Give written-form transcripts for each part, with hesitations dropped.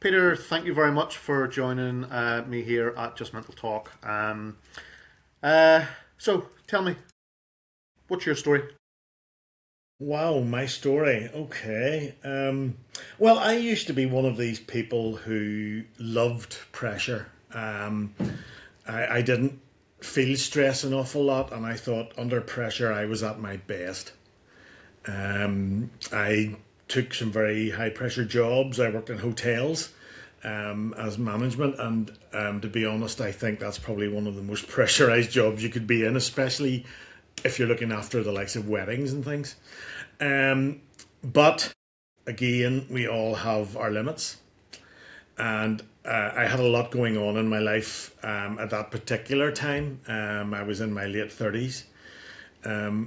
Peter, thank you very much for joining me here at Just Mental Talk. Uh, so, tell me, what's your story? Wow, my story. Okay. Well, I used to be one of these people who loved pressure. I didn't feel stress an awful lot, and I thought under pressure I was at my best. I took some very high pressure jobs. I worked in hotels as management, and to be honest, I think that's probably one of the most pressurized jobs you could be in, especially if you're looking after the likes of weddings and things. Um, but again, we all have our limits, and I had a lot going on in my life at that particular time. I was in my late 30s.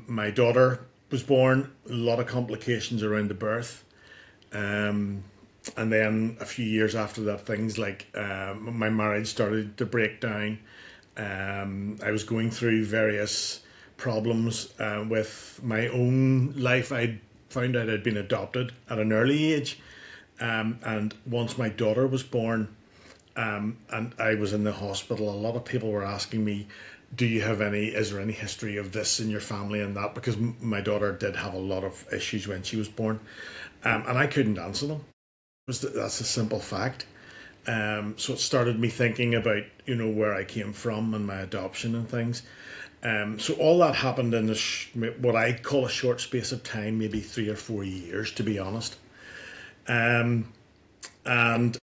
My daughter was born, a lot of complications around the birth. Um, and then a few years after that, things like my marriage started to break down. I was going through various problems with my own life. I found out I'd been adopted at an early age. And once my daughter was born, and I was in the hospital, a lot of people were asking me, is there any history of this in your family and that? Because my daughter did have a lot of issues when she was born. And I couldn't answer them. That's a simple fact. So it started me thinking about, where I came from and my adoption and things. So all that happened in what I call a short space of time, maybe 3 or 4 years, to be honest. Um, and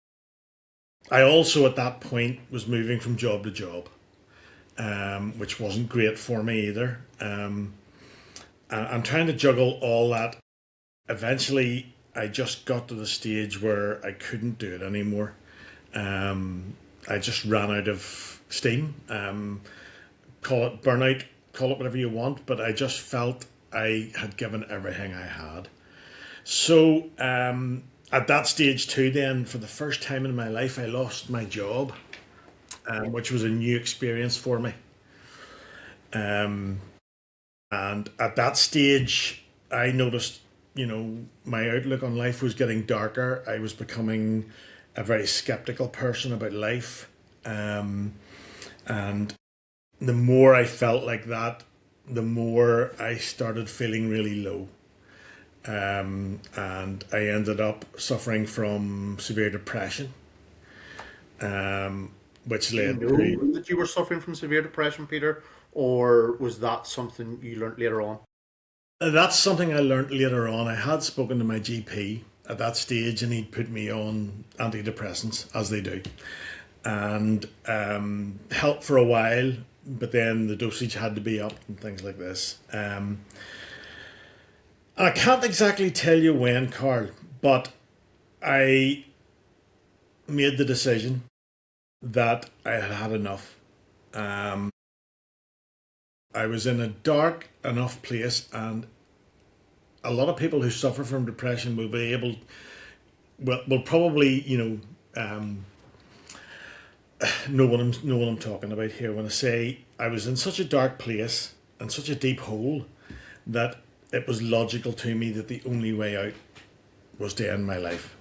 I also at that point was moving from job to job, which wasn't great for me either. I'm trying to juggle all that. Eventually, I just got to the stage where I couldn't do it anymore. I just ran out of steam. Call it burnout, call it whatever you want, but I just felt I had given everything I had. So at that stage too, then for the first time in my life, I lost my job, which was a new experience for me. Um, and at that stage, I noticed, my outlook on life was getting darker. I was becoming a very skeptical person about life. And the more I felt like that, the more I started feeling really low. And I ended up suffering from severe depression, which Did you led to. know that you were suffering from severe depression, Peter, or was that something you learnt later on? That's something I learned later on. I had spoken to my GP at that stage, and he'd put me on antidepressants, as they do, and helped for a while, but then the dosage had to be up and things like this. And I can't exactly tell you when, Carl, but I made the decision that I had had enough. Um, I was in a dark enough place, and a lot of people who suffer from depression will be able, will probably, know what I'm talking about here when I say I was in such a dark place and such a deep hole that it was logical to me that the only way out was to end my life.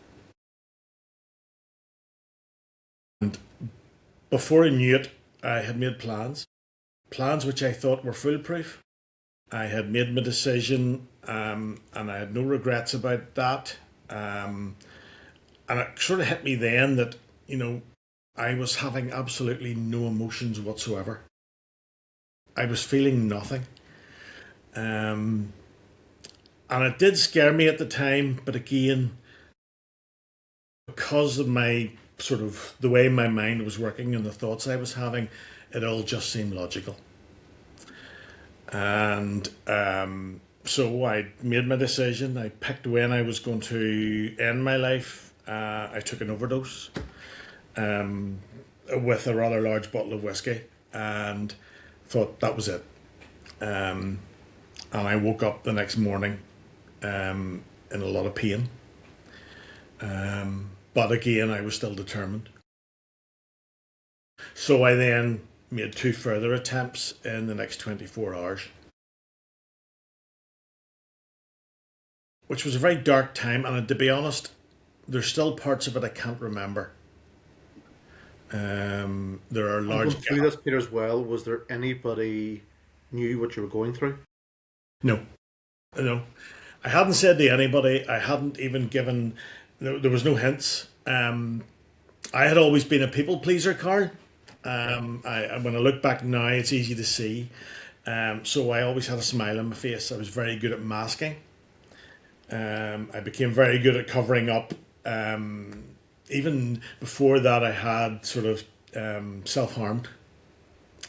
And before I knew it, I had made plans which I thought were foolproof. I had made my decision, and I had no regrets about that. Um, and it sort of hit me then that, you know, I was having absolutely no emotions whatsoever. I was feeling nothing. Um, and it did scare me at the time, but again, because of my sort of the way my mind was working and the thoughts I was having, it all just seemed logical. And so I made my decision. I picked when I was going to end my life. I took an overdose um, with a rather large bottle of whiskey and thought that was it. Um, and I woke up the next morning in a lot of pain. But again, I was still determined. So I then made two further attempts in the next 24 hours, which was a very dark time. And to be honest, there's still parts of it I can't remember. There are And going large through gaps. this, Peter, as well, was there anybody knew what you were going through? No, no. I hadn't said to anybody. I hadn't even given. There was no hints. I had always been a people pleaser, Carl. Okay. When I look back now, it's easy to see. So I always had a smile on my face. I was very good at masking. I became very good at covering up. Even before that, I had sort of self harmed,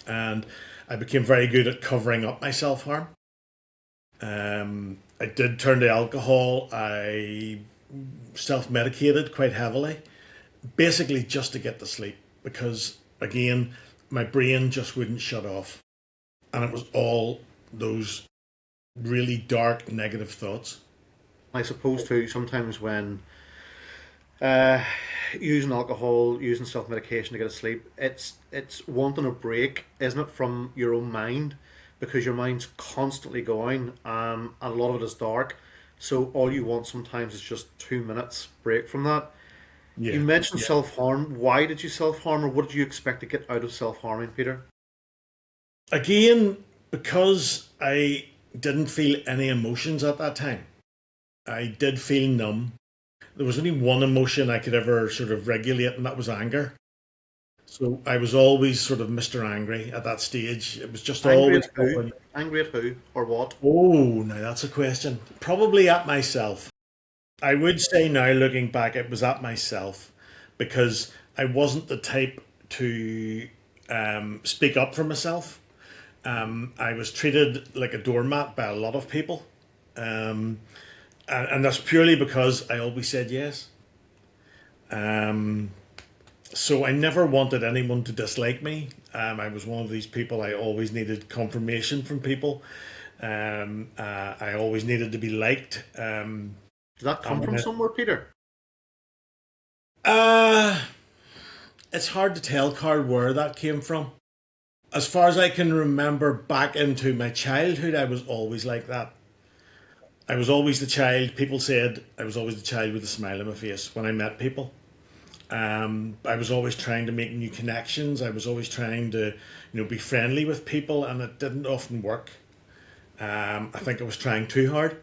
and I became very good at covering up my self harm. I did turn to alcohol. I self medicated quite heavily, basically just to get to sleep because, again, my brain just wouldn't shut off. And it was all those really dark, negative thoughts. I suppose too, sometimes when uh, using alcohol, using self medication to get to sleep, it's wanting a break, isn't it, from your own mind, because your mind's constantly going, and a lot of it is dark. So all you want sometimes is just 2 minutes break from that. You Yeah. mentioned Yeah. self harm. Why did you self harm, or what did you expect to get out of self harming, Peter? Again, because I didn't feel any emotions at that time, I did feel numb. There was only one emotion I could ever sort of regulate, and that was anger. So I was always sort of Mr. Angry at that stage. It was just Angry always at who? going, Angry at who or what? oh, now that's a question. Probably at myself. I would say now, looking back, it was at myself because I wasn't the type to speak up for myself. I was treated like a doormat by a lot of people. Um, and that's purely because I always said yes. Um, so I never wanted anyone to dislike me. I was one of these people. I always needed confirmation from people. I always needed to be liked. Did that come And from somewhere, Peter? uh, it's hard to tell, Carl, where that came from. As far as I can remember back into my childhood, I was always like that. I was always the child. People said I was always the child with a smile on my face when I met people. I was always trying to make new connections. I was always trying to, be friendly with people, and it didn't often work. I think I was trying too hard.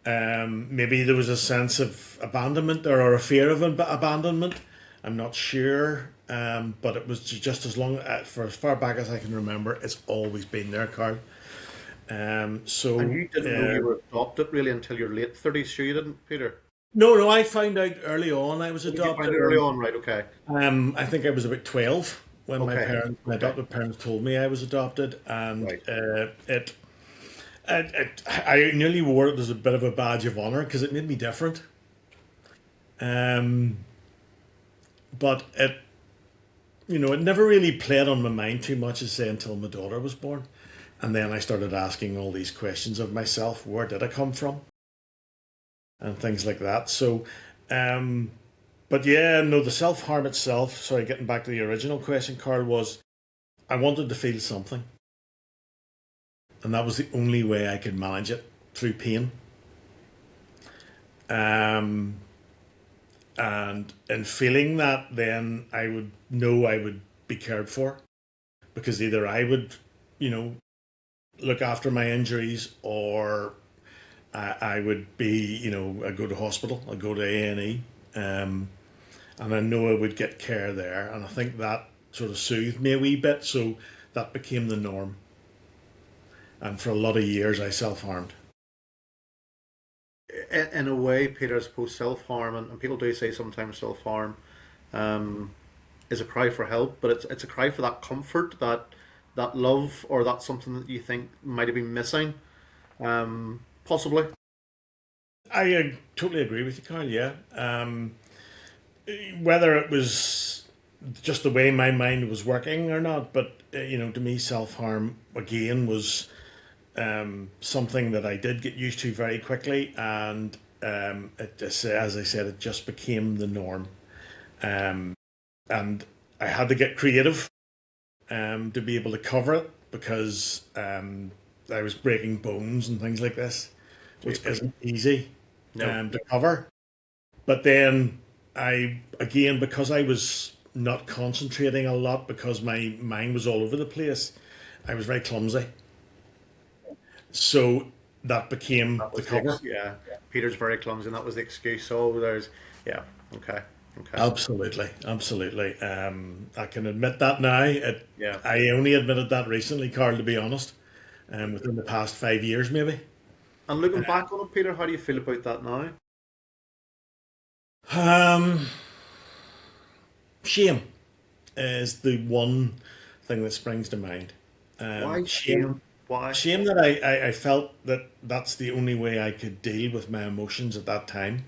Maybe there was a sense of abandonment or a fear of abandonment. I'm not sure, but it was just as long for as far back as I can remember. It's always been there, Carl. And So you didn't know you were adopted really until your late 30s, sure you didn't, Peter? no, I found out early on I was Or did you find adopted. it early on? Right, okay. I think I was about 12 when Okay, my okay, adopted parents told me I was adopted, and right. I nearly wore it as a bit of a badge of honor because it made me different. Um, but it never really played on my mind too much, as say, until my daughter was born, and then I started asking all these questions of myself: where did I come from, and things like that. So, um, but yeah, no, the self harm itself. Sorry, getting back to the original question, Carl, was I wanted to feel something, and that was the only way I could manage it through pain. Um, and in feeling that, then I would know I would be cared for because either I would, you know, look after my injuries, or I would be, I'd go to hospital, I'd go to A&E, and I know I would get care there. And I think that sort of soothed me a wee bit, so that became the norm. And for a lot of years, I self harmed. In a way, Peter, I suppose self harm, and people do say sometimes self harm um, is a cry for help, but it's a cry for that comfort, that love, or that something that you think might have been missing, possibly. I totally agree with you, Carl. Yeah. Whether it was just the way my mind was working or not, but to me, self harm again was something that I did get used to very quickly, and it just, as I said, it just became the norm. Um, and I had to get creative to be able to cover it because I was breaking bones and things like this, which Jeepers. isn't easy No. to cover. But then again, because I was not concentrating a lot, because my mind was all over the place, I was very clumsy. So that became That the was the cover. yeah. Peter's very clumsy, and that was the excuse. So there's yeah. Okay. Okay. Absolutely, absolutely. I can admit that now. Yeah. I only admitted that recently, Carl, to be honest, within the past 5 years, maybe. And looking back on it, Peter, how do you feel about that now? Um, Shame is the one thing that springs to mind. Why Shame, shame? Why? shame that I felt that that's the only way I could deal with my emotions at that time.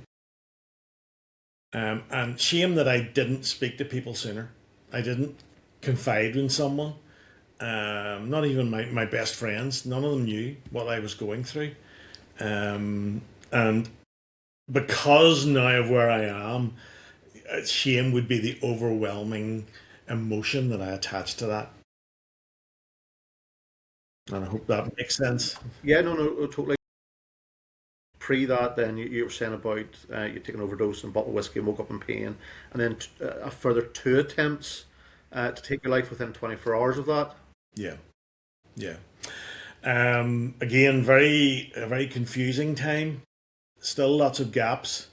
And shame that I didn't speak to people sooner. I didn't confide in someone. Not even my best friends. None of them knew what I was going through. And because now of where I am, shame would be the overwhelming emotion that I attach to that. And I hope that makes sense. Yeah, no, no, totally. Pre that, then you were saying about you taking an overdose and a bottle of whiskey and woke up in pain, and then a further two attempts to take your life within 24 hours of that. Yeah, yeah. Again, a very confusing time. Still lots of gaps.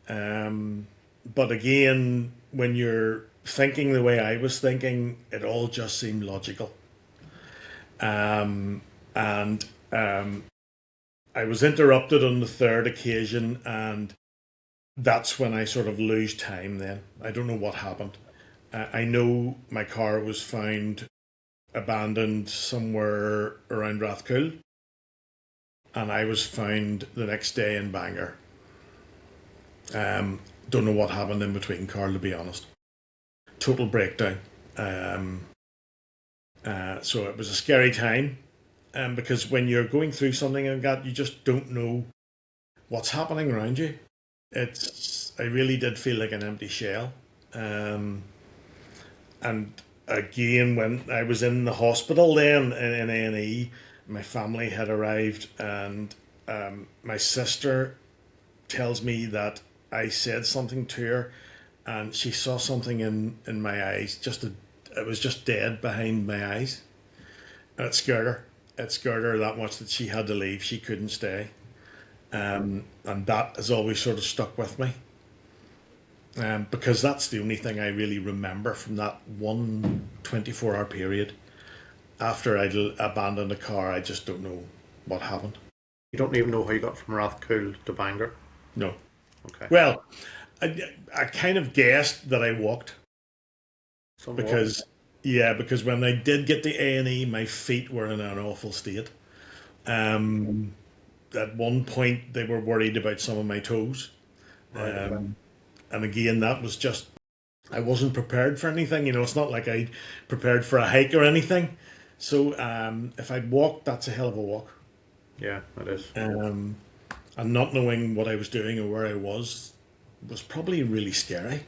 But again, when you're thinking the way I was thinking, it all just seemed logical. And I was interrupted on the third occasion, and that's when I sort of lose time then. I don't know what happened. I know my car was found abandoned somewhere around Rathcoole, and I was found the next day in Bangor. Don't know what happened in between, Carl, to be honest. Total breakdown. Um, so it was a scary time, because when you're going through something like that, you just don't know what's happening around you. I really did feel like an empty shell. Um, and again, when I was in the hospital then in A&E, my family had arrived, and my sister tells me that I said something to her, and she saw something in my eyes. It was just dead behind my eyes, and it scared her. It scared her that much that she had to leave. She couldn't stay, and that has always sort of stuck with me. Because that's the only thing I really remember from that one 24-hour period. After I'd abandoned the car, I just don't know what happened. You don't even know how you got from Rathcoole to Bangor. No. Okay. Well, I kind of guessed that I walked, Somewhat. because when I did get to A&E, my feet were in an awful state. Um, at one point, they were worried about some of my toes. Right. Okay. And again, that was just, I wasn't prepared for anything. It's not like I prepared for a hike or anything. So if I'd walked, that's a hell of a walk. Yeah, it is. And not knowing what I was doing or where I was probably really scary.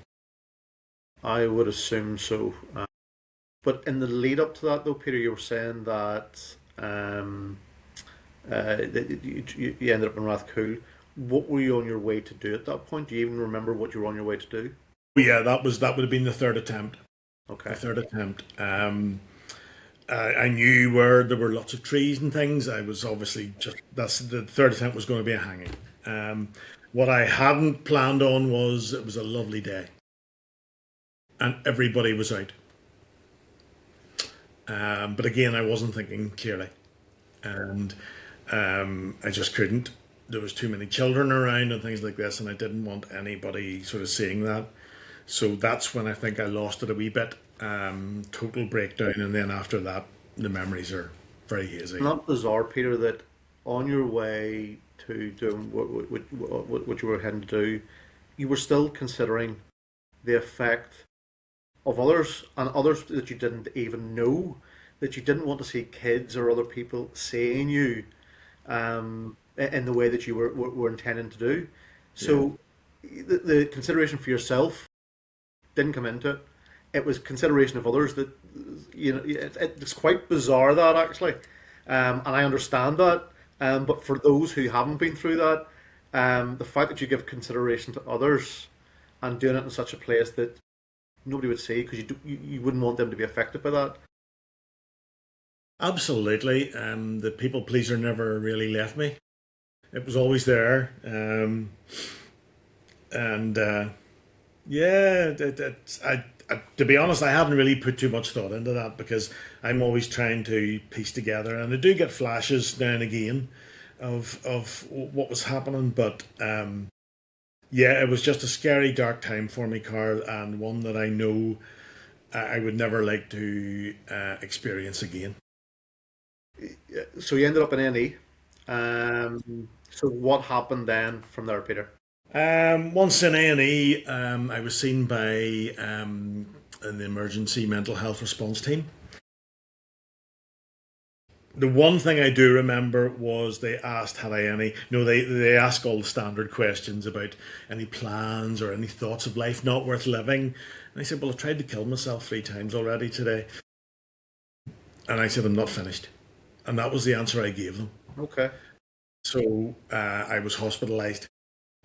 I would assume so. But in the lead up to that, though, Peter, you were saying that that you ended up in Rathcoole. What were you on your way to do at that point? Do you even remember what you were on your way to do? Yeah, that would have been the third attempt. Okay. The third attempt. I knew where there were lots of trees and things. I was obviously that's the third attempt was going to be a hanging. What I hadn't planned on was it was a lovely day, and everybody was out. But again, I wasn't thinking clearly, and I just couldn't. There was too many children around and things like this, and I didn't want anybody sort of seeing that. So that's when I think I lost it a wee bit. Total breakdown, and then after that, the memories are very hazy. Not bizarre, Peter, that on your way to doing what you were heading to do, you were still considering the effect of others and others that you didn't even know, that you didn't want to see kids or other people seeing you in the way that you were intending to do. So the consideration for yourself didn't come into it. It was consideration of others that it's quite bizarre that actually, and I understand that. But for those who haven't been through that, The fact that you give consideration to others and doing it in such a place that nobody would see because you wouldn't want them to be affected by that. Absolutely. The people pleaser never really left me. It was always there. And yeah, to be honest, I haven't really put too much thought into that because I'm always trying to piece together, and I do get flashes now and again of what was happening. But yeah, it was just a scary, dark time for me, Carl, and one that I know I would never like to experience again. So you ended up in NE. So what happened then from there, Peter? Once in A&E, I was seen by in the emergency mental health response team. The one thing I do remember was they asked had I any, they ask all the standard questions about any plans or any thoughts of life not worth living. And I said, well, I've tried to kill myself 3 times already today. And I said, I'm not finished. And that was the answer I gave them. Okay. So I was hospitalized.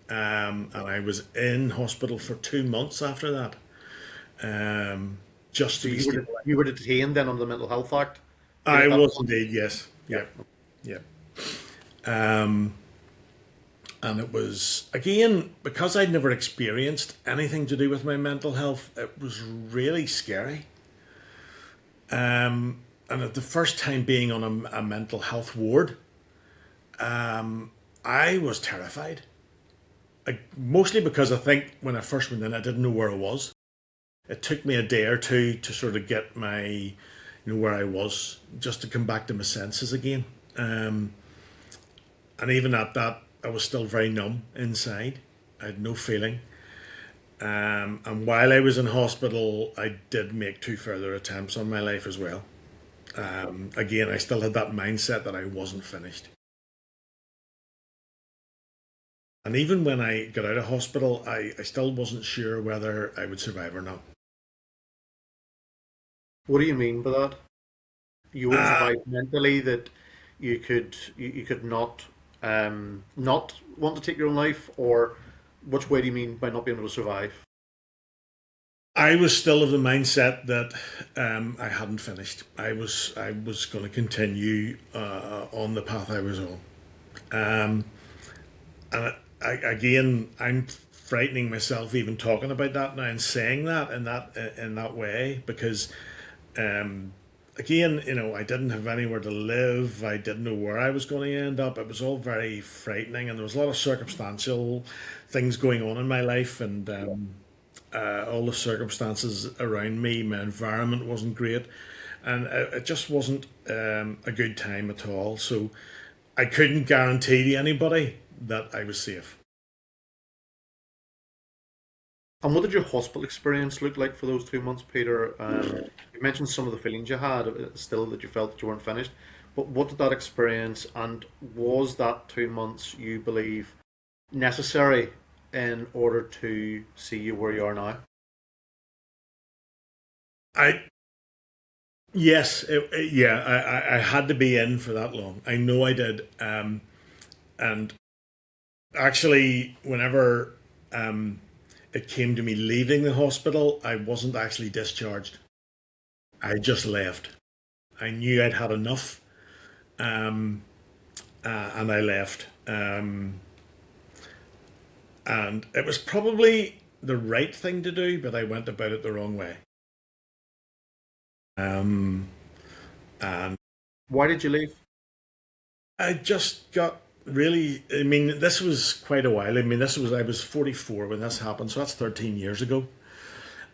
And I was in hospital for 2 months after that. Just So to be stable. you were detained then under the Mental Health Act. I was indeed, yes. Yeah. Yeah, yeah. Um, and it was, again, because I'd never experienced anything to do with my mental health, it was really scary. And at the first time being on a mental health ward, I was terrified. Mostly because I think when I first went in, I didn't know where I was. It took me a day or two to sort of get where I was, just to come back to my senses again. And even at that, I was still very numb inside. I had no feeling. And while I was in hospital, I did make 2 further attempts on my life as well. Again, I still had that mindset that I wasn't finished. And even when I got out of hospital, I still wasn't sure whether I would survive or not. What do you mean by that? You wouldn't Uh, survive mentally, that you could not want to take your own life, or which way do you mean by not being able to survive? I was still of the mindset that I hadn't finished. I was going to continue on the path I was on. Um, and again, I'm frightening myself even talking about that now and saying that in that way because again, I didn't have anywhere to live. I didn't know where I was going to end up. It was all very frightening, and there was a lot of circumstantial things going on in my life, and all the circumstances around me, my environment wasn't great, and it just wasn't a good time at all. So I couldn't guarantee to anybody that I was safe. And what did your hospital experience look like for those 2 months, Peter? You mentioned some of the feelings you had still, that you felt that you weren't finished. But what did that experience, and was that 2 months, you believe, necessary in order to see you where you are now? I Yes, yeah, I had to be in for that long. I know I did. And actually, whenever it came to me leaving the hospital, I wasn't actually discharged. I just left. I knew I'd had enough, um, and I left. And it was probably the right thing to do, but I went about it the wrong way. Um, and Why did you leave? I just got really. I mean, this was quite a while. I mean, I was 44 when this happened, so that's 13 years ago.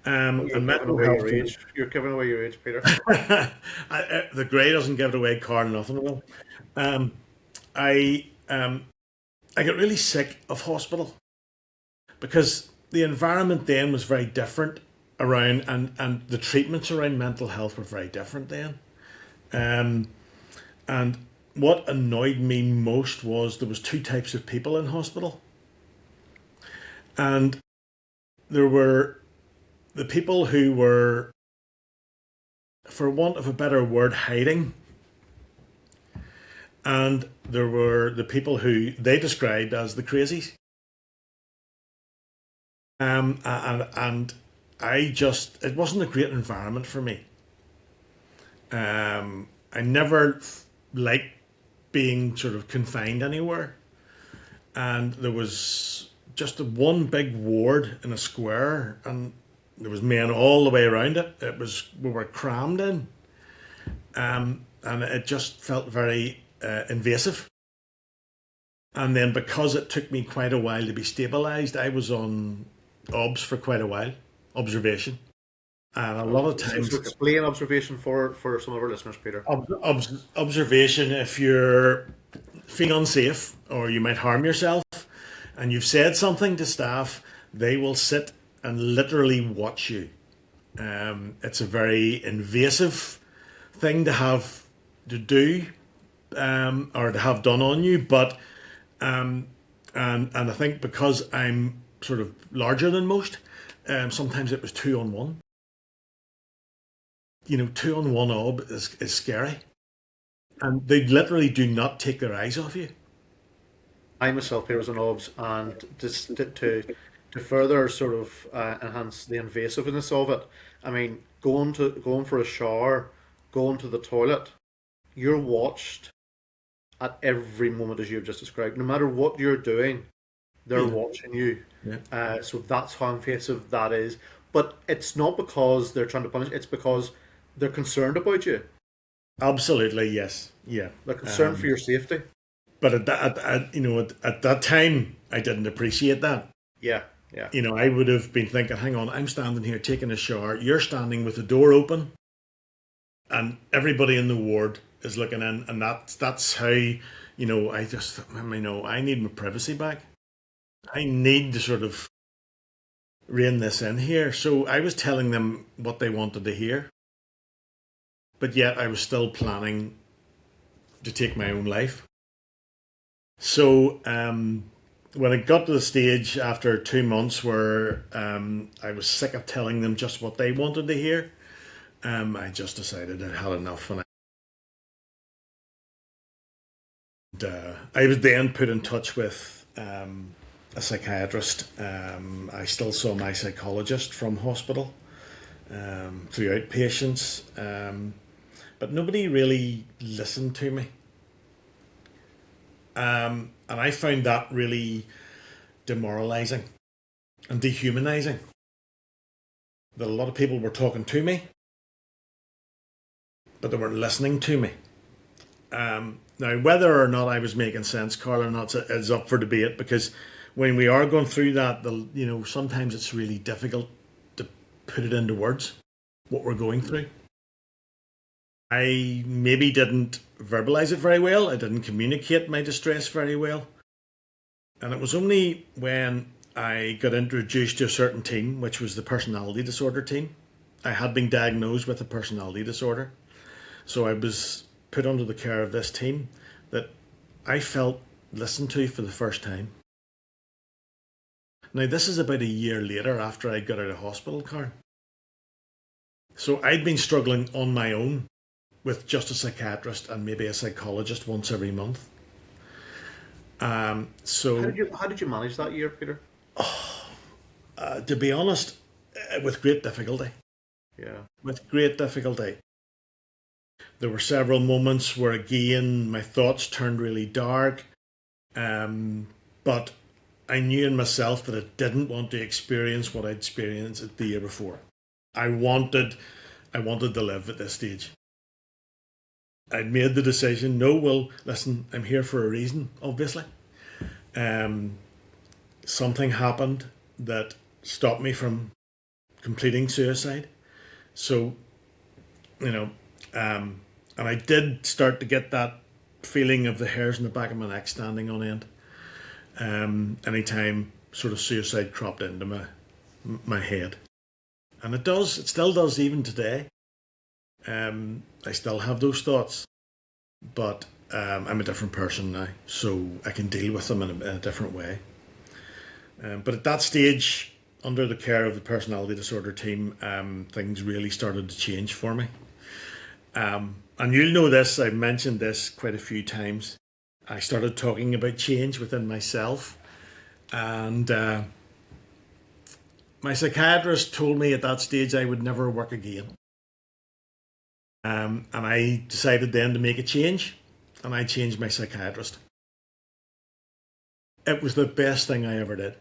Oh, you're And giving mental away health. your age. You're giving away your age, Peter. The grey doesn't give it away, car nothing will. Um, I I got really sick of hospital because the environment then was very different around, and the treatments around mental health were very different then. Um, and what annoyed me most was there was 2 types of people in hospital, and there were the people who were, for want of a better word, hiding, And there were the people who they described as the crazies. And it wasn't a great environment for me. I never liked being sort of confined anywhere. And there was just one big ward in a square, and there was men all the way around it. We were crammed in, and it just felt very invasive. And then because it took me quite a while to be stabilised, I was on OBS for quite a while, observation. And a lot of times... So explain observation for some of our listeners, Peter. Observation, if you're feeling unsafe or you might harm yourself and you've said something to staff, they will sit and literally watch you. It's a very invasive thing to have to do or to have done on you, but and I think because I'm sort of larger than most, sometimes it was 2-on-1. 2-on-1 ob is scary, and they literally do not take their eyes off you. I myself here was an OBS, and just to further sort of enhance the invasiveness of it. I mean, going for a shower, going to the toilet, you're watched at every moment as you've just described. No matter what you're doing, they're watching you. Yeah. So that's how invasive that is. But it's not because they're trying to punish. It's because they're concerned about you. Absolutely, yes, yeah. They're concerned for your safety. But at that time, I didn't appreciate that. Yeah. I would have been thinking, hang on, I'm standing here taking a shower. You're standing with the door open, and everybody in the ward is looking in, and that's how I need my privacy back. I need to sort of rein this in here. So I was telling them what they wanted to hear, but yet I was still planning to take my own life. So when it got to the stage after 2 months where I was sick of telling them just what they wanted to hear, I just decided I had enough. And I was then put in touch with a psychiatrist. I still saw my psychologist from hospital through outpatients, but nobody really listened to me. And I found that really demoralising and dehumanising. That a lot of people were talking to me, but they weren't listening to me. Now, whether or not I was making sense, Carl, or not, is up for debate, because when we are going through that, sometimes it's really difficult to put it into words, what we're going through. I maybe didn't verbalise it very well. I didn't communicate my distress very well. And it was only when I got introduced to a certain team, which was the personality disorder team. I had been diagnosed with a personality disorder. So I was put under the care of this team that I felt listened to for the first time. Now, this is about a year later after I got out of hospital, Karen. So I'd been struggling on my own with just a psychiatrist and maybe a psychologist once every month. So how did you manage that year, Peter? To be honest, with great difficulty. Yeah. With great difficulty. There were several moments where, again, my thoughts turned really dark. But I knew in myself that I didn't want to experience what I'd experienced the year before. I wanted to live at this stage. I'd made the decision, no, well, listen, I'm here for a reason, obviously. Something happened that stopped me from completing suicide. So, and I did start to get that feeling of the hairs in the back of my neck standing on end. Anytime sort of suicide cropped into my head. And it still does even today. I still have those thoughts, but I'm a different person now, so I can deal with them in a different way. But at that stage, under the care of the personality disorder team, things really started to change for me. and you'll know this, I've mentioned this quite a few times. I started talking about change within myself, and my psychiatrist told me at that stage I would never work again. And I decided then to make a change, and I changed my psychiatrist. It was the best thing I ever did.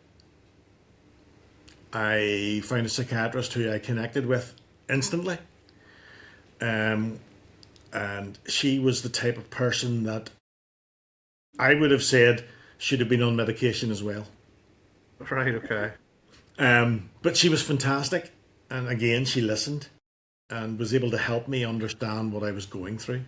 I found a psychiatrist who I connected with instantly. Um, and she was the type of person that I would have said should have been on medication as well. Right, okay. But she was fantastic. And again, she listened and was able to help me understand what I was going through.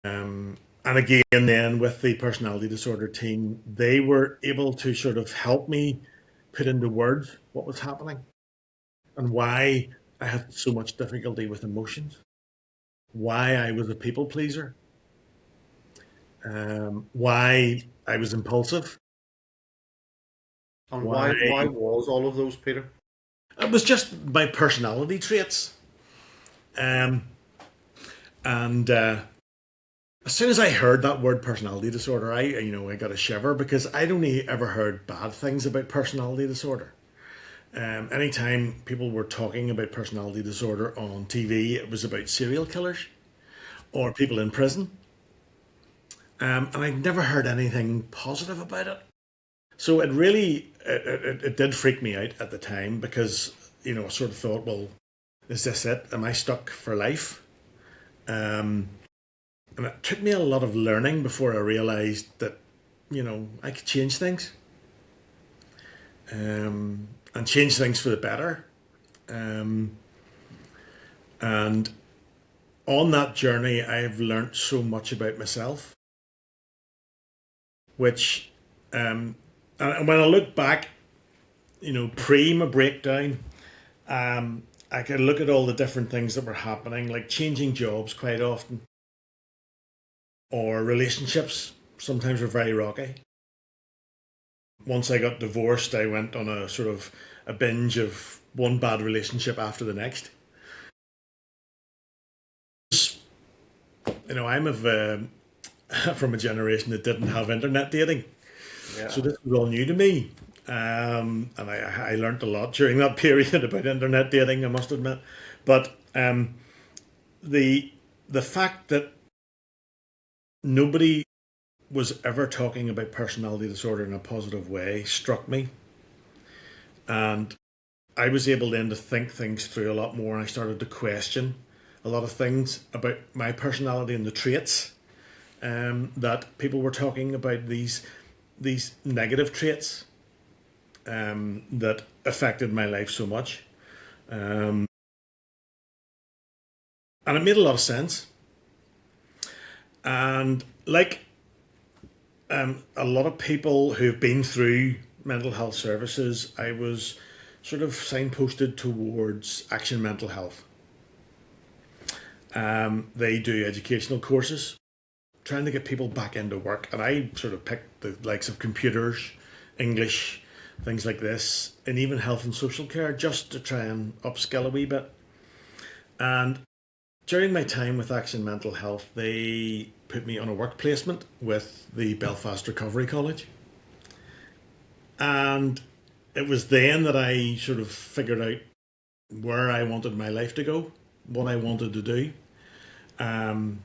And again, then with the personality disorder team, they were able to sort of help me put into words what was happening and why I had so much difficulty with emotions, why I was a people pleaser, why I was impulsive, And why why was all of those, Peter? it was just my personality traits. Um, and as soon as I heard that word personality disorder, I got a shiver because I'd only ever heard bad things about personality disorder. Anytime people were talking about personality disorder on TV, it was about serial killers or people in prison. And I'd never heard anything positive about it. So it really, it did freak me out at the time because, I sort of thought, well, is this it? Am I stuck for life? And it took me a lot of learning before I realized that, I could change things. And change things for the better. And on that journey, I've learnt so much about myself, which, and when I look back, pre my breakdown, I can look at all the different things that were happening, like changing jobs quite often, or relationships sometimes were very rocky. Once I got divorced, I went on a sort of a binge of one bad relationship after the next. I'm from a generation that didn't have internet dating, Yeah. so this was all new to me. And I learned a lot during that period about internet dating, I must admit. But the fact that nobody was ever talking about personality disorder in a positive way struck me. And I was able then to think things through a lot more. And I started to question a lot of things about my personality and the traits that people were talking about, these negative traits that affected my life so much. And it made a lot of sense. And like a lot of people who've been through mental health services, I was sort of signposted towards Action Mental Health. They do educational courses, trying to get people back into work. And I sort of picked the likes of computers, English, things like this, and even health and social care, just to try and upskill a wee bit. And during my time with Action Mental Health, they put me on a work placement with the Belfast Recovery College. And it was then that I sort of figured out where I wanted my life to go, what I wanted to do. And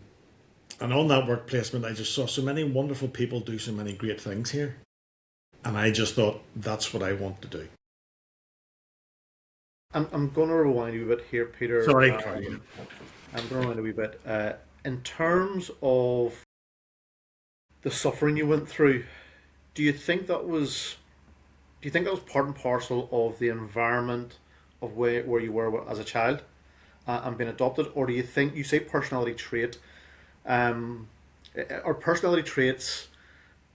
on that work placement, I just saw so many wonderful people do so many great things here. And I just thought, that's what I want to do. I'm going to rewind you a bit here, Peter. Sorry. I'm going to rewind a wee bit. In terms of the suffering you went through, do you think that was part and parcel of the environment of where you were as a child and being adopted, or do you think you say personality trait? Are personality traits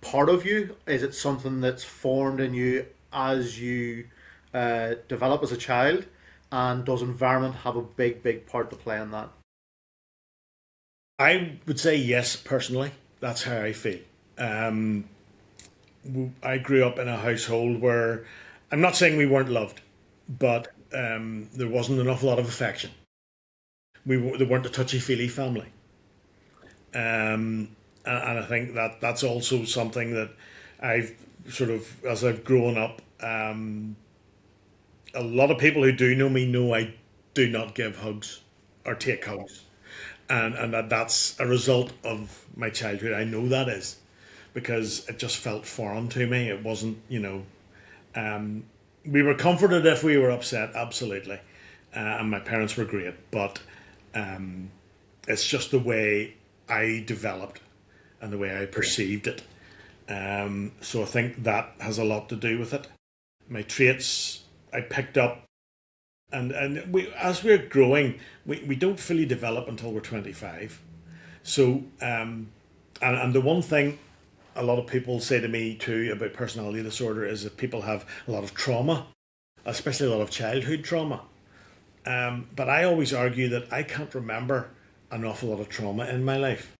part of you? Is it something that's formed in you as you develop as a child? And does environment have a big part to play in that? I would say yes, personally. That's how I feel. I grew up in a household where, I'm not saying we weren't loved, but there wasn't an awful lot of affection. they weren't a touchy-feely family. And I think that's also something that I've sort of, as I've grown up, a lot of people who do know me know I do not give hugs or take hugs. And that's a result of my childhood. I know that is because it just felt foreign to me. It wasn't, we were comforted if we were upset, absolutely. And my parents were great, but it's just the way I developed and the way I perceived it. So I think that has a lot to do with it. My traits I picked up, and as we're growing, we don't fully develop until we're 25. So, and the one thing a lot of people say to me too about personality disorder is that people have a lot of trauma, especially a lot of childhood trauma. But I always argue that I can't remember an awful lot of trauma in my life.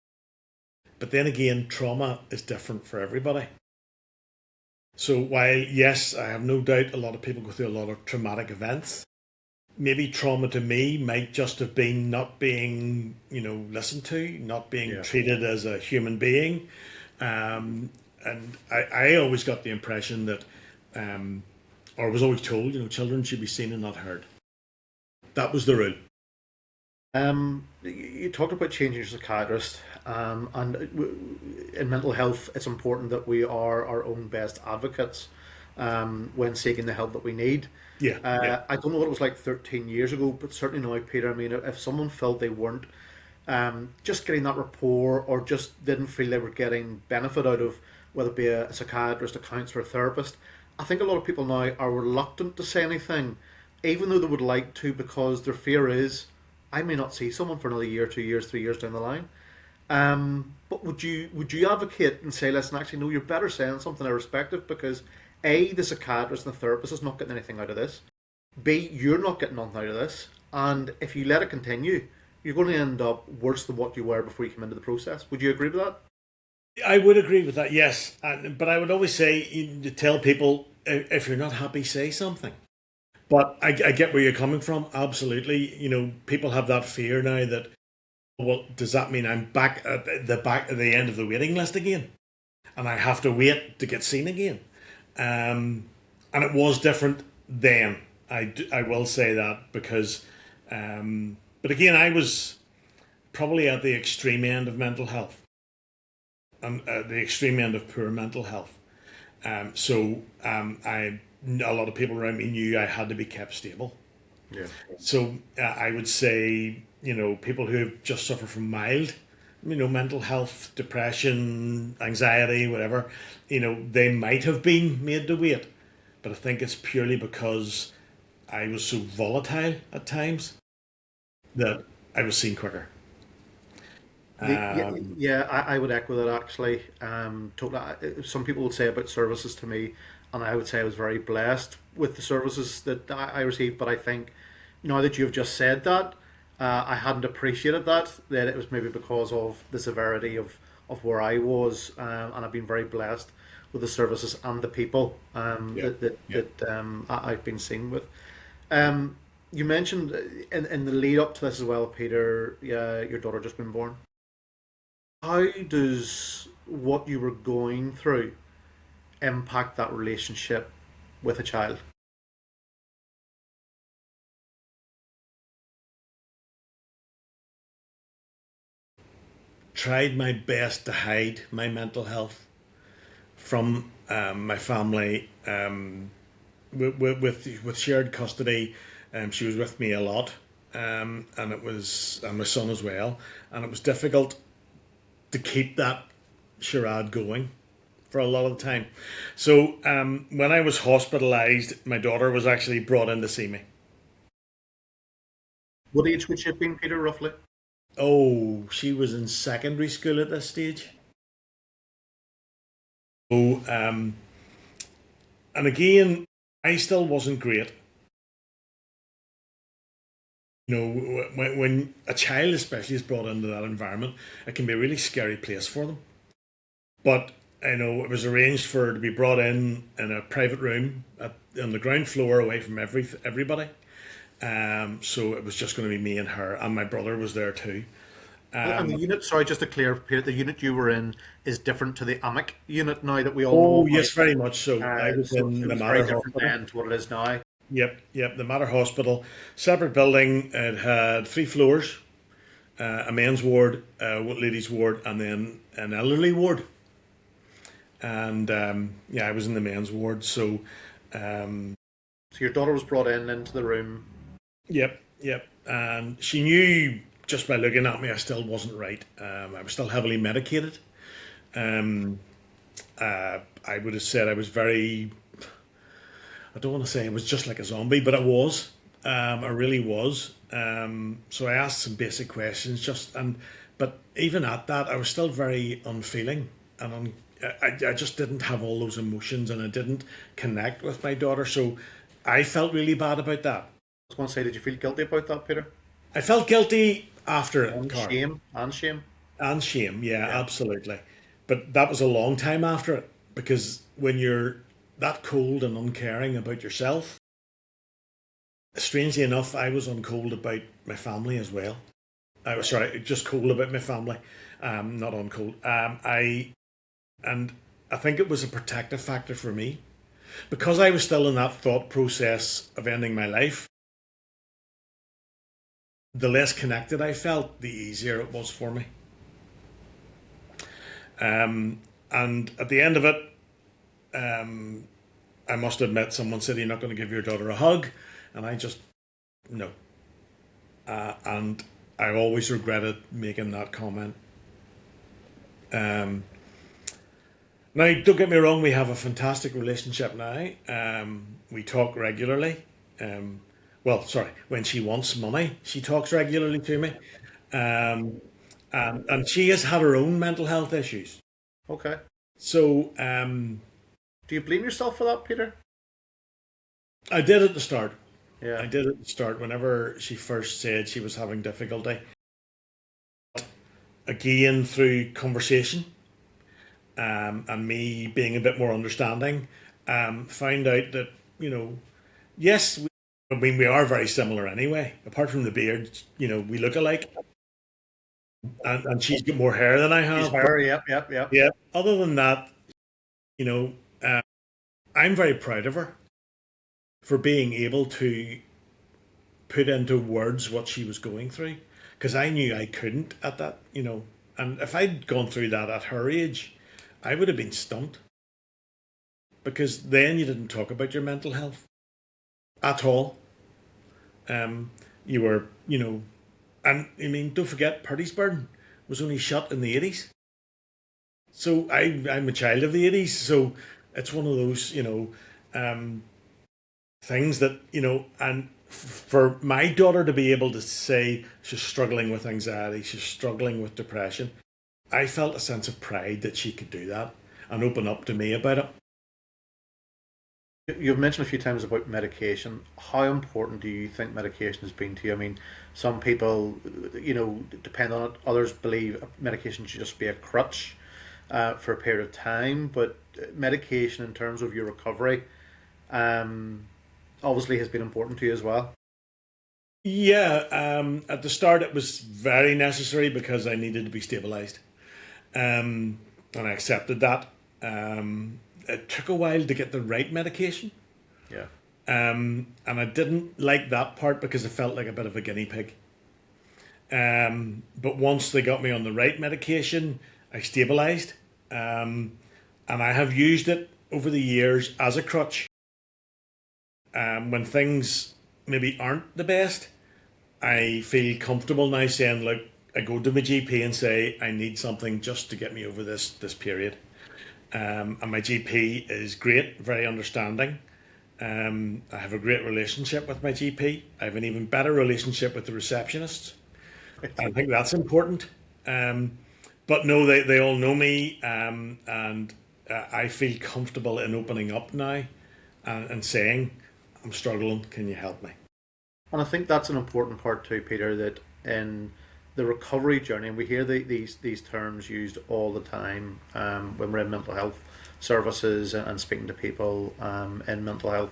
But then again, trauma is different for everybody. So while, yes, I have no doubt a lot of people go through a lot of traumatic events, maybe trauma to me might just have been not being, listened to, not being treated as a human being. And I always got the impression that, or was always told, children should be seen and not heard. That was the rule. You talked about changing your psychiatrist, and in mental health, it's important that we are our own best advocates when seeking the help that we need. I don't know what it was like 13 years ago, but certainly now, Peter. I mean, if someone felt they weren't just getting that rapport, or just didn't feel they were getting benefit out of whether it be a psychiatrist, a counsellor, a therapist, I think a lot of people now are reluctant to say anything, even though they would like to, because their fear is, I may not see someone for another year, 2 years, 3 years down the line. But would you advocate and say, listen, actually, no, you're better saying something irrespective, because A, the psychiatrist and the therapist is not getting anything out of this. B, you're not getting nothing out of this. And if you let it continue, you're going to end up worse than what you were before you came into the process. Would you agree with that? I would agree with that, yes. But I would always say, to tell people, if you're not happy, say something. But I get where you're coming from. Absolutely. People have that fear now that, well, does that mean I'm back at the end of the waiting list again? And I have to wait to get seen again? And it was different then. I will say that because, but again, I was probably at the extreme end of mental health and the extreme end of poor mental health. A lot of people around me knew I had to be kept stable. Yeah. So I would say, people who have just suffered from mild, mental health, depression, anxiety, whatever, they might have been made to wait. But I think it's purely because I was so volatile at times that I was seen quicker. I would echo that actually. Totally. Some people would say about services to me, and I would say I was very blessed with the services that I received. But I think now that you've just said that, I hadn't appreciated that it was maybe because of the severity of where I was, and I've been very blessed with the services and the people that I've been seen with. You mentioned in the lead up to this as well, Peter, your daughter just been born. How does what you were going through impact that relationship with a child? Tried my best to hide my mental health from my family. With shared custody, she was with me a lot, and my son as well, and it was difficult to keep that charade going for a lot of the time. So when I was hospitalised, my daughter was actually brought in to see me. What age would she have been, Peter, roughly? Oh, she was in secondary school at this stage. So, and again, I still wasn't great. When a child especially is brought into that environment, it can be a really scary place for them. But it was arranged for her to be brought in a private room on the ground floor, away from everybody. So it was just going to be me and her, and my brother was there too. And the unit, sorry, just to clear, Peter, the unit you were in is different to the AMIC unit now that we all know Oh about. yes, very much so. I was So in it the was very Mater different Hospital. then to what it is now. Yep, the Mater Hospital, separate building. It had 3 floors, a men's ward, a ladies' ward, and then an elderly ward. And yeah, I was in the men's ward. So So your daughter was brought in into the room. yep. And she knew just by looking at me, I still wasn't right. I was still heavily medicated. Um, I would have said I was very. I don't want to say I was just like a zombie, but I was. I really was. So I asked some basic questions, but even at that, I was still very unfeeling, and I just didn't have all those emotions, and I didn't connect with my daughter. So I felt really bad about that. I was going to say, did you feel guilty about that, Peter? I felt guilty after it, And Carl, shame, and shame. and shame. Yeah, Yeah. absolutely. But that was a long time after it, because when you're that cold and uncaring about yourself, strangely enough, I was uncold about my family as well. I was sorry, just cold about my family, not uncold. And I think it was a protective factor for me because I was still in that thought process of ending my life. The less connected I felt, the easier it was for me. And at the end of it, I must admit, someone said, "You're not going to give your daughter a hug," and I just no. And I always regretted making that comment. Um, Now, don't get me wrong, we have a fantastic relationship now. We talk regularly. Well, sorry, when she wants money, she talks regularly to me. Um, and she has had her own mental health issues. Okay. So Do you blame yourself for that, Peter? I did at the start. Yeah. I did at the start whenever she first said she was having difficulty. Again, through conversation and me being a bit more understanding, found out that, yes, I mean, we are very similar anyway. Apart from the beard, we look alike, and she's got more hair than I She's have. But her. Yep, yep, yep. yeah, other than that, you know, uh, I'm very proud of her for being able to put into words what she was going through, because I knew I couldn't at that. And if I'd gone through that at her age, I would have been stumped because then you didn't talk about your mental health at all. You were, and I mean, don't forget, Purdy'sburn was only shut in the 80s. So I'm a child of the 80s. So it's one of those, um, things that, and for my daughter to be able to say she's struggling with anxiety, she's struggling with depression, I felt a sense of pride that she could do that and open up to me about it. You've mentioned a few times about medication. How important do you think medication has been to you? I mean, some people, depend on it. Others believe medication should just be a crutch for a period of time. But medication, in terms of your recovery, um, obviously has been important to you as well. Yeah, at the start it was very necessary because I needed to be stabilized. And I accepted that. It took a while to get the right medication. Yeah. And I didn't like that part because it felt like a bit of a guinea pig. But once they got me on the right medication, I stabilized. And I have used it over the years as a crutch. When things maybe aren't the best, I feel comfortable now saying, look, I go to my GP and say, I need something just to get me over this period. And my GP is great, very understanding. I have a great relationship with my GP. I have an even better relationship with the receptionists. I think that's important. But no, they all know me, and I feel comfortable in opening up now and saying, I'm struggling, can you help me? And I think that's an important part too, Peter, that in the recovery journey, and we hear these terms used all the time when we're in mental health services and speaking to people in mental health.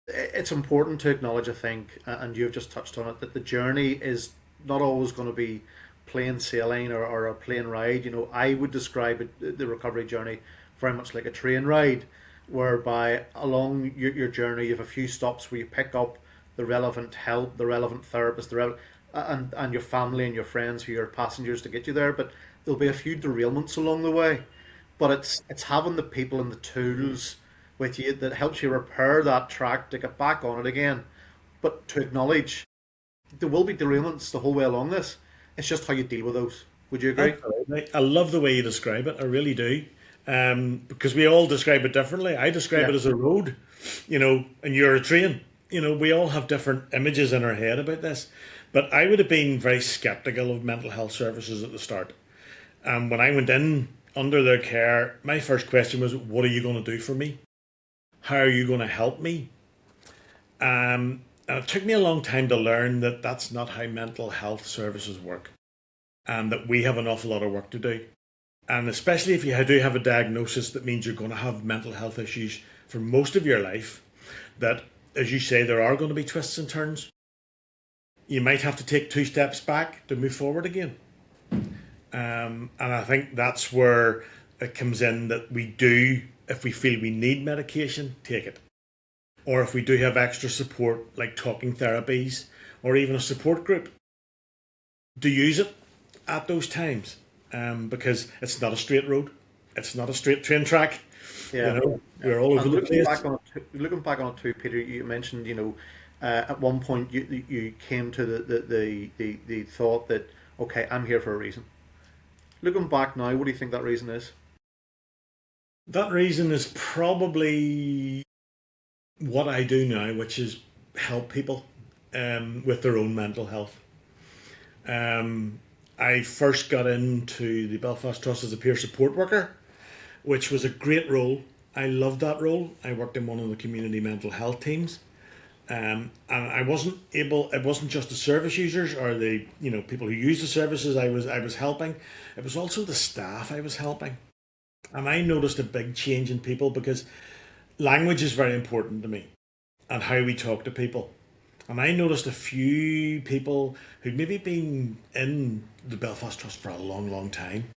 it's important to acknowledge, I think, and you've just touched on it, that the journey is not always going to be plain sailing or a plain ride. You know, I would describe it, the recovery journey very much like a train ride, whereby along your journey you have a few stops where you pick up the relevant help, the relevant therapist, and your family and your friends who are passengers to get you there. But there'll be a few derailments along the way. But it's having the people and the tools with you that helps you repair that track to get back on it again. But to acknowledge there will be derailments the whole way along this. It's just how you deal with those. Would you agree? Absolutely. I love the way you describe it. I really do. Because we all describe it differently. I describe it Yeah. as a road, and you're a train. We all have different images in our head about this. But I would have been very skeptical of mental health services at the start. When I went in under their care, my first question was, what are you going to do for me? How are you going to help me? And it took me a long time to learn that that's not how mental health services work, and that we have an awful lot of work to do. And especially if you do have a diagnosis that means you're going to have mental health issues for most of your life, that, as you say, there are going to be twists and turns. You might have to take 2 steps back to move forward again. And I think that's where it comes in, that we do, if we feel we need medication, take it. Or if we do have extra support, like talking therapies or even a support group, do use it at those times, because it's not a straight road. It's not a straight train track. Yeah. Yeah. We're all over And the place. looking back on it too, Peter, you mentioned, at one point you came to the thought that, okay, I'm here for a reason. Looking back now, what do you think that reason is? That reason is probably what I do now, which is help people with their own mental health. Um, I first got into the Belfast Trust as a peer support worker, which was a great role. I loved that role. I worked in one of the community mental health teams. And I wasn't able. It wasn't just the service users or the people who use the services. I was helping. It was also the staff I was helping, and I noticed a big change in people, because language is very important to me, and how we talk to people. And I noticed a few people who'd maybe been in the Belfast Trust for a long, long time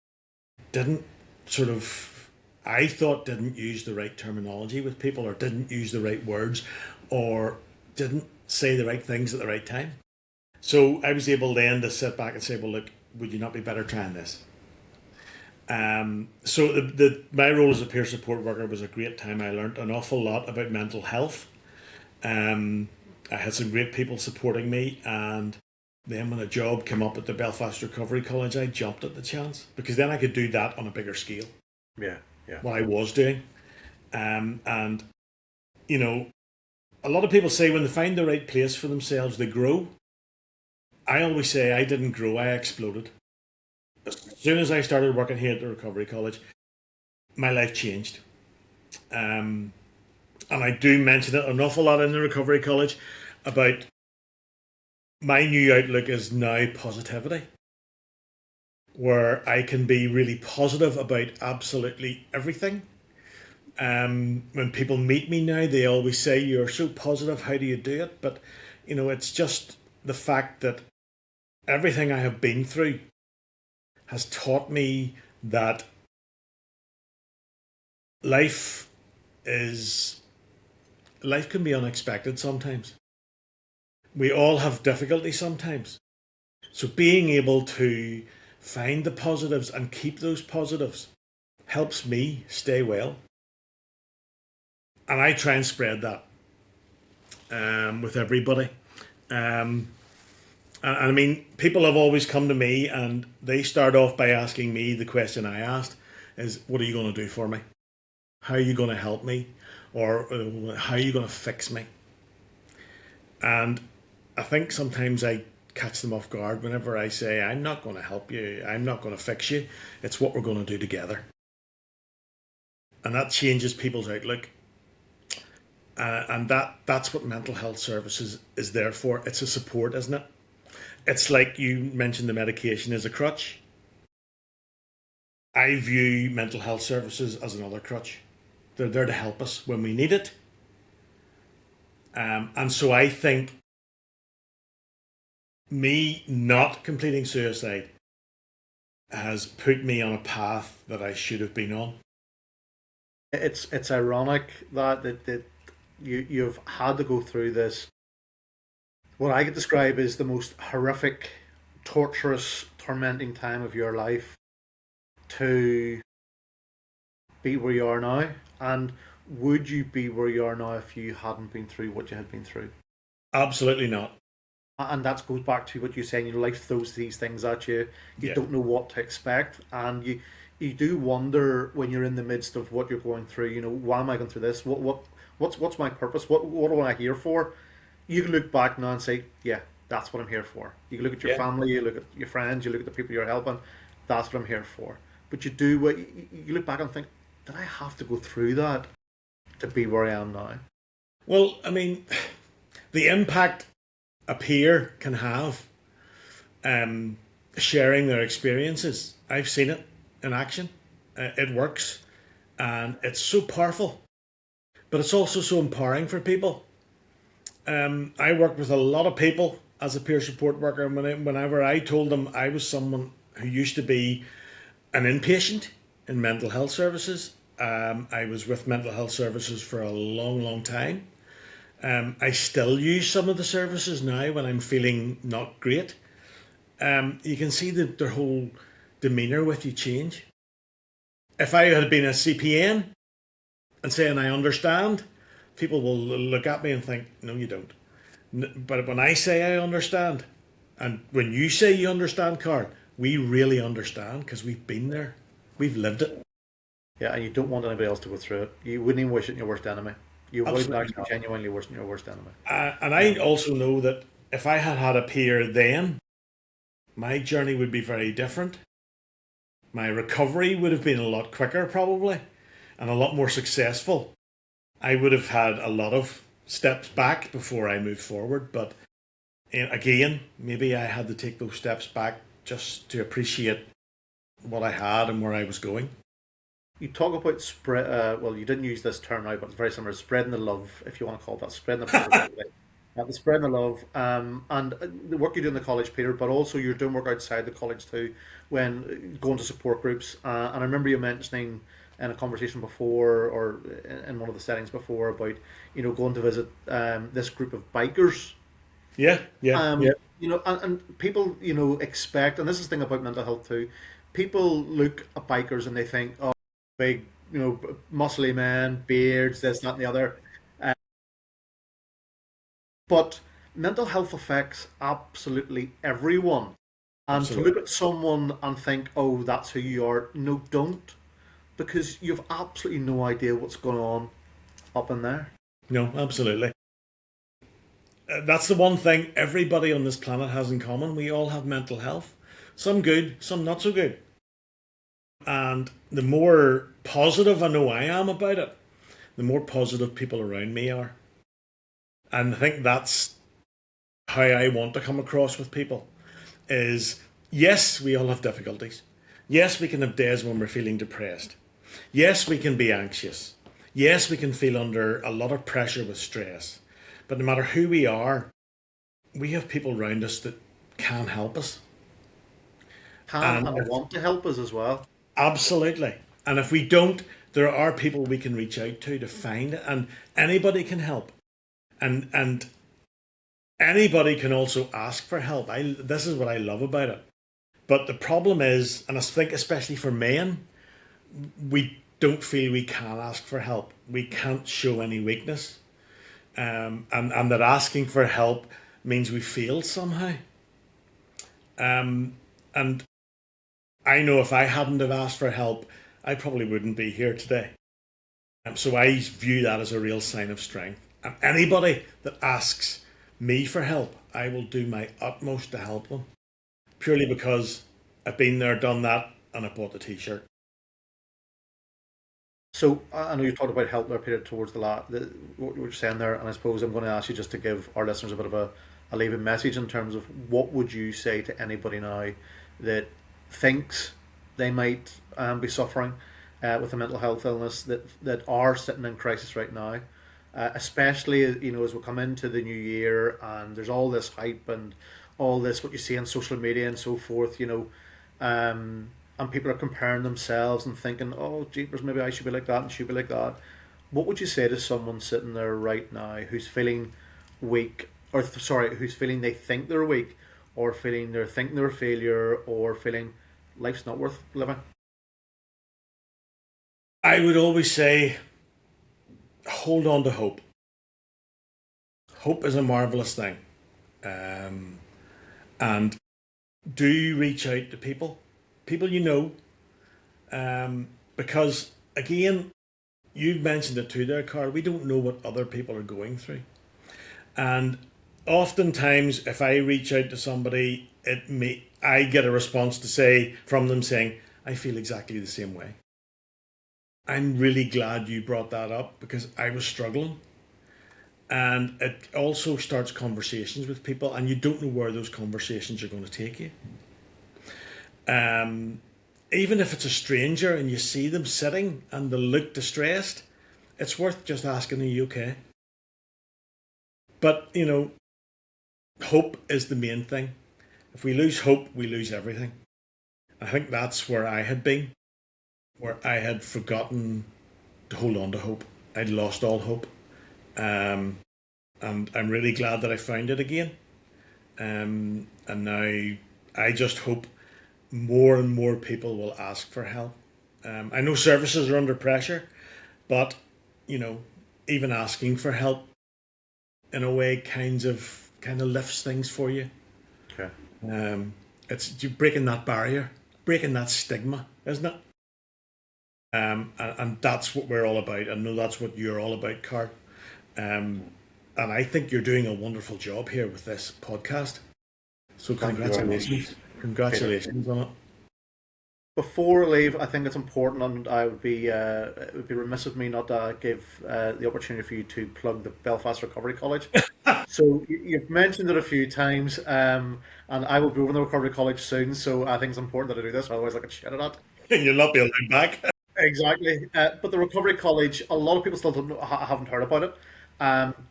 didn't sort of, I thought, didn't use the right terminology with people, or didn't use the right words, or didn't say the right things at the right time. So I was able then to sit back and say, well, look, would you not be better trying this? So my role as a peer support worker was a great time. I learned an awful lot about mental health. Um, I had some great people supporting me, and then when a job came up at the Belfast Recovery College, I jumped at the chance, because then I could do that on a bigger scale, Yeah. Yeah. what I was doing. And you know, a lot of people say when they find the right place for themselves, they grow. I always say I didn't grow, I exploded. As soon as I started working here at the Recovery College, my life changed. Um, and I do mention it an awful lot in the Recovery College about my new outlook is now positivity, where I can be really positive about absolutely everything. When people meet me now, they always say, "You're so positive, how do you do it?" But, it's just the fact that everything I have been through has taught me that life is life can be unexpected sometimes. We all have difficulty sometimes. So being able to find the positives and keep those positives helps me stay well. And I try and spread that with everybody. Um, and I mean, people have always come to me and they start off by asking me the question I asked is, what are you going to do for me? How are you going to help me? Or how are you going to fix me? And I think sometimes I catch them off guard whenever I say, I'm not going to help you, I'm not going to fix you. It's what we're going to do together. And that changes people's outlook. And that's what mental health services is there for. It's a support, isn't it? It's like you mentioned the medication as a crutch. I view mental health services as another crutch. They're there to help us when we need it. And so I think me not completing suicide has put me on a path that I should have been on. It's ironic that you've had to go through this, what I could describe as the most horrific, torturous, tormenting time of your life, to be where you are now. And would you be where you are now if you hadn't been through what you had been through? Absolutely not. And that goes back to what you're saying. Your life throws these things at you. You Yeah. don't know what to expect, and you do wonder when you're in the midst of what you're going through. You know, why am I going through this? What's my purpose? What am I here for? You can look back now and say, yeah, that's what I'm here for. You can look at your Yeah. family, you look at your friends, you look at the people you're helping. That's what I'm here for. But you do what you look back and think, did I have to go through that to be where I am now? Well, I mean, the impact a peer can have um, sharing their experiences. I've seen it in action. It works, and it's so powerful, but it's also so empowering for people. I work with a lot of people as a peer support worker, and whenever I told them I was someone who used to be an inpatient in mental health services, I was with mental health services for a long, long time. I still use some of the services now when I'm feeling not great. You can see that their whole demeanour with you change. If I had been a CPN and saying I understand, people will look at me and think, no, you don't. But when I say I understand, and when you say you understand, Carl, we really understand because we've been there. We've lived it. Yeah, and you don't want anybody else to go through it. You wouldn't even wish it on your worst enemy. You would Absolutely actually not. genuinely wish it on your worst enemy. And I also know that if I had had a peer then, my journey would be very different. My recovery would have been a lot quicker, probably, and a lot more successful. I would have had a lot of steps back before I moved forward. But again, maybe I had to take those steps back just to appreciate what I had and where I was going. You talk about spread. Well, you didn't use this term now, but it's very similar. Spreading the love, if you want to call it that, spreading the positivity. The spreading the love, and the work you do in the college, Peter, but also you're doing work outside the college too, when going to support groups. And I remember you mentioning in a conversation before, or in one of the settings before, about going to visit this group of bikers. Yeah, yeah, yeah. And people expect, and this is the thing about mental health too. People look at bikers and they think, oh, big, muscly men, beards, this, that, and the other. Uh, but mental health affects absolutely everyone. And to look Absolutely. at someone and think, oh, that's who you are, no, don't. Because you've absolutely no idea what's going on up in there. No, absolutely. That's the one thing everybody on this planet has in common. We all have mental health. Some good, some not so good. And the more positive I know I am about it, the more positive people around me are. And I think that's how I want to come across with people is yes, we all have difficulties. Yes, we can have days when we're feeling depressed. Yes, we can be anxious. Yes, we can feel under a lot of pressure with stress. But no matter who we are, we have people around us that can help us. Can And and want to help us as well. absolutely. And if we don't, there are people we can reach out to find it. And anybody can help. And anybody can also ask for help. This is what I love about it. But the problem is, and I think especially for men, we don't feel we can ask for help. We can't show any weakness. And that asking for help means we failed somehow. And I know if I hadn't have asked for help, I probably wouldn't be here today. So I view that as a real sign of strength. And anybody that asks me for help, I will do my utmost to help them. Purely because I've been there, done that, and I bought the t-shirt. So I know you talked about help there, Peter, towards what you were saying there, and I suppose I'm going to ask you just to give our listeners a bit of a leaving message in terms of what would you say to anybody now that thinks they might be suffering with a mental health illness, that are sitting in crisis right now, especially as we come into the new year and there's all this hype and all this what you see on social media and so forth. And people are comparing themselves and thinking, oh, jeepers, maybe I should be like that and should be like that. What would you say to someone sitting there right now who's feeling weak, or sorry, who's feeling they think they're weak, or feeling they're thinking they're a failure, or feeling life's not worth living? I would always say, hold on to hope. Hope is a marvelous thing. And do reach out to people you know, because again, you mentioned it too there, Carl. We don't know what other people are going through, and oftentimes, if I reach out to somebody, I get a response to say from them saying, "I feel exactly the same way." I'm really glad you brought that up because I was struggling, and it also starts conversations with people, and you don't know where those conversations are going to take you. Um, Even if it's a stranger and you see them sitting and they look distressed, it's worth just asking, are you okay? But, hope is the main thing. If we lose hope, we lose everything. I think that's where I had been, where I had forgotten to hold on to hope. I'd lost all hope. And I'm really glad that I found it again. And now I just hope more and more people will ask for help. I know services are under pressure, but even asking for help in a way kind of lifts things for you. Okay. It's you breaking that barrier, breaking that stigma, isn't it? And that's what we're all about. I know that's what you're all about, Carl. And I think you're doing a wonderful job here with this podcast. So Thank you very much, congratulations. Congratulations on it. Before I leave, I think it's important, and it would be remiss of me not to give the opportunity for you to plug the Belfast Recovery College. So you've mentioned it a few times, and I will be over in the Recovery College soon. So I think it's important that I do this. Otherwise, I get shit at that. You'll not be allowed back. Exactly. But the Recovery College, a lot of people still haven't heard about it.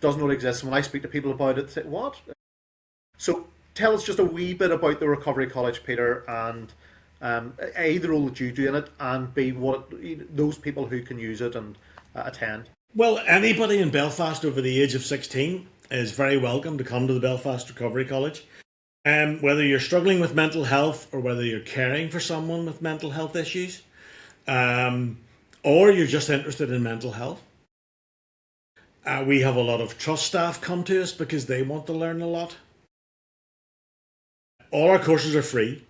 Doesn't know it exists. And when I speak to people about it, they say, "What?" So tell us just a wee bit about the Recovery College, Peter, and A, the role that you do in it, and B, those people who can use it and attend. Well, anybody in Belfast over the age of 16 is very welcome to come to the Belfast Recovery College. Whether you're struggling with mental health or whether you're caring for someone with mental health issues, or you're just interested in mental health. We have a lot of trust staff come to us because they want to learn a lot. All our courses are free,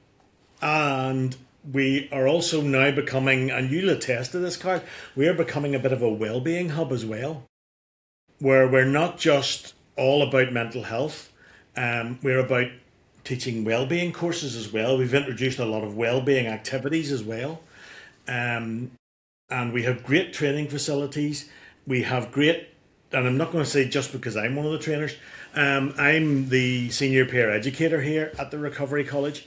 and we are also now becoming, and you'll attest to this, Carl, we are becoming a bit of a well-being hub as well, where we're not just all about mental health, we're about teaching well-being courses as well. We've introduced a lot of well-being activities as well, and we have great training facilities. We have great, and I'm not going to say just because I'm one of the trainers, I'm the senior peer educator here at the Recovery College.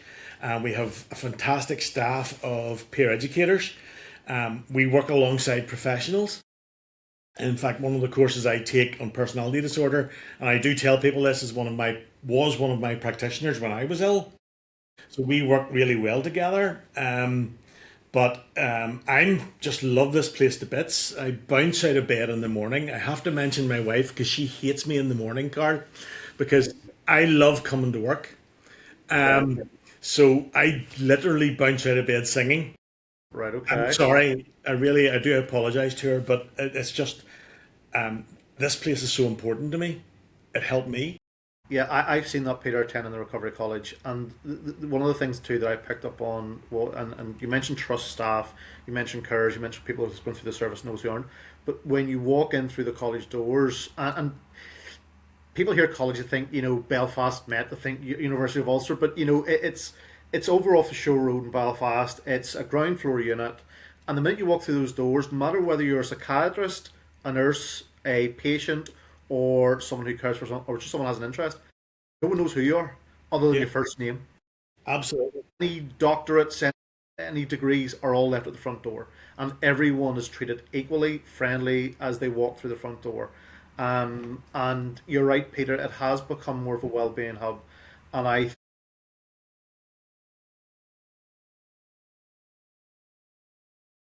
We have a fantastic staff of peer educators. We work alongside professionals. In fact, one of the courses I take on personality disorder, and I do tell people this, was one of my practitioners when I was ill. So we work really well together. But I just love this place to bits. I bounce out of bed in the morning. I have to mention my wife because she hates me in the morning, Carl, because I love coming to work. So I literally bounce out of bed singing. Right. Okay. I'm sorry. I do apologise to her, but it's just this place is so important to me. It helped me. Yeah, I've seen that, Peter, attending the Recovery College, and one of the things too that I picked up on, well, and you mentioned trust staff, you mentioned carers, you mentioned people who've been through the service and those who aren't, but when you walk in through the college doors, and people hear college, they think Belfast Met, they think University of Ulster, but it's over off the Show Road in Belfast. It's a ground floor unit, and the minute you walk through those doors, no matter whether you're a psychiatrist, a nurse, a patient, or someone who cares for someone, or just someone who has an interest, no one knows who you are other than your first name. Absolutely. Any doctorates, any degrees are all left at the front door, and everyone is treated equally, friendly as they walk through the front door. And you're right, Peter. It has become more of a well-being hub, and I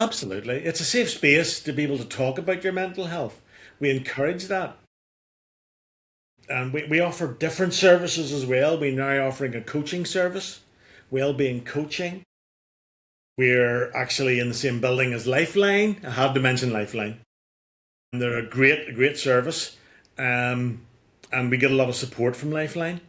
Absolutely. It's a safe space to be able to talk about your mental health. We encourage that. And we offer different services as well. We're now offering a coaching service, well-being coaching. We're actually in the same building as Lifeline. I had to mention Lifeline. And they're a great service. Um, and we get a lot of support from Lifeline.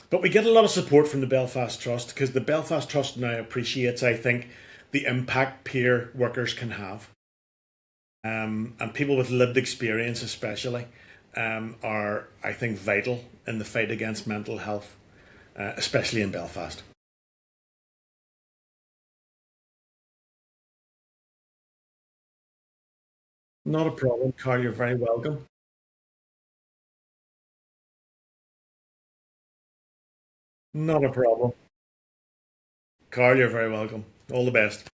But we get a lot of support from the Belfast Trust because the Belfast Trust now appreciates, I think, the impact peer workers can have. And people with lived experience, especially, are, I think, vital in the fight against mental health, especially in Belfast. Not a problem, Carl. You're very welcome. Not a problem. Carl, you're very welcome. All the best.